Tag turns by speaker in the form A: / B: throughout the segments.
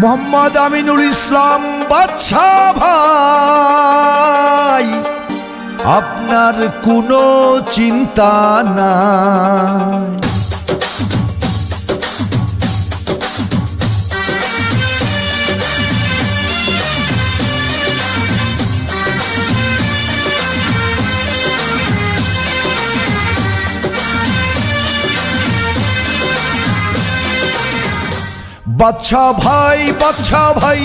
A: মোহাম্মদ আমিনুল ইসলাম বাদশা ভাই, আপনার কোনো চিন্তা নাই। বাদশা ভাই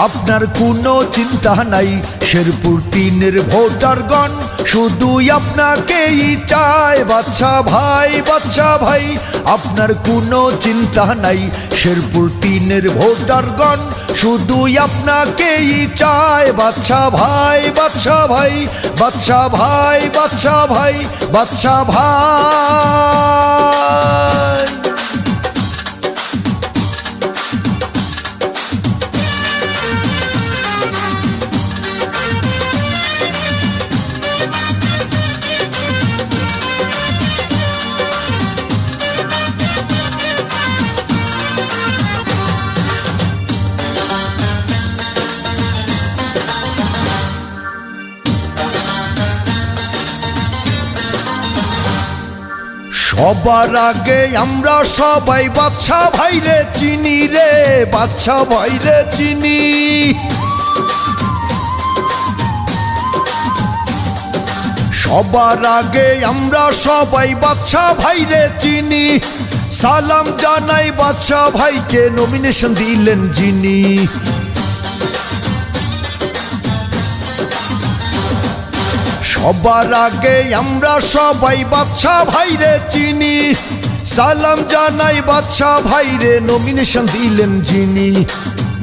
A: আপনার কোনো চিন্তা নাই। শেরপুর 3-এর ভোটারগণ শুধুই আপনাকেই চায়। বাদশা ভাই আপনার কোনো চিন্তা নাই। শেরপুর 3-এর ভোটারগণ শুধুই আপনাকেই চায়। বাদশা ভাই সবার আগে আমরা সবাই বাদশা ভাইরে চিনি রে, বাদশা ভাইরে চিনি। সবার আগে আমরা সবাই বাদশা ভাইরে চিনি। সালাম জানাই বাদশা ভাইকে নমিনেশন দিলেন যিনি। সবার আগে আমরা সবাই বাদশা ভাইরে চিনি। সালাম জানাই বাদশা ভাইরে নমিনেশন দিলেন যিনি।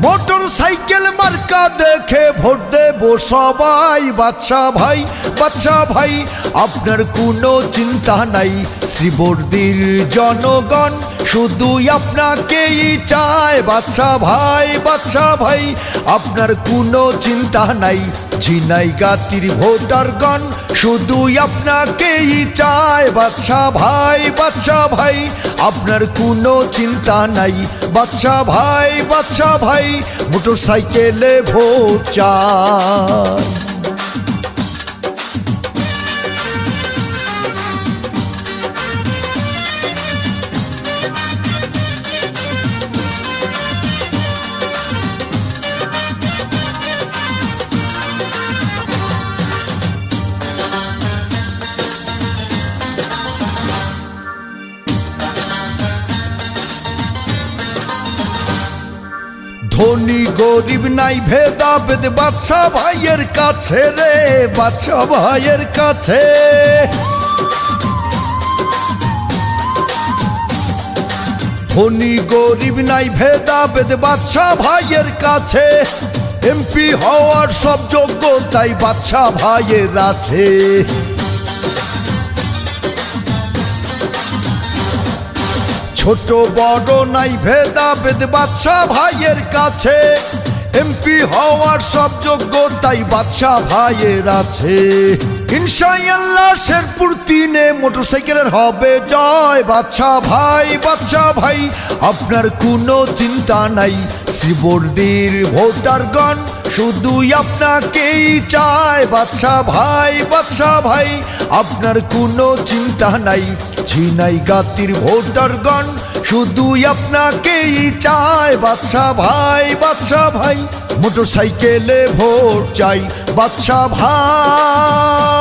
A: মোটর সাইকেল মার্কা দেখে ভোট দেব সবাই। বাদশা ভাই আপনার কোনো চিন্তা নাই। শ্রীবর্দীর জনগণ শুধুই আপনাকেই চায়। বাদশা ভাই আপনার কোনো চিন্তা নাই। ঝিনাইগাতির ভোটারগণ শুধুই আপনাকেই চায়। বাদশা ভাই আপনার কোনো চিন্তা নাই। বাদশা ভাই মোটর সাইকেলে ভোট চায়। ধনী গরিব নাই ভেদাভেদ বাদশা ভাইয়ের কাছে রে, বাদশা ভাইয়ের কাছে। ধনী গরিব নাই ভেদাভেদ বাদশা ভাইয়ের কাছে। এমপি হওয়ার সব যোগ্যতাই বাদশা ভাইয়ের আছে। ছোট বড় নাই ভেদাভেদ বাদশা ভাইয়ের কাছে। এমপি হওয়ার সব যোগ্যতাই বাদশা ভাইয়ের আছে। ইনশাআল্লাহ শেরপুর 3-এ মোটরসাইকেলের হবে জয়। বাদশা ভাই আপনার কোনো চিন্তা নাই। শ্রীবর্দীর ভোটারগণ শুধুই আপনাকেই চায়। বাদশা ভাই আপনার কোনো চিন্তা নাই। ঝিনাইগাতির ভোটারগণ শুধুই আপনাকেই চায়। বাদশা ভাই মোটর সাইকেলে ভোট চাই। বাদশা ভাই।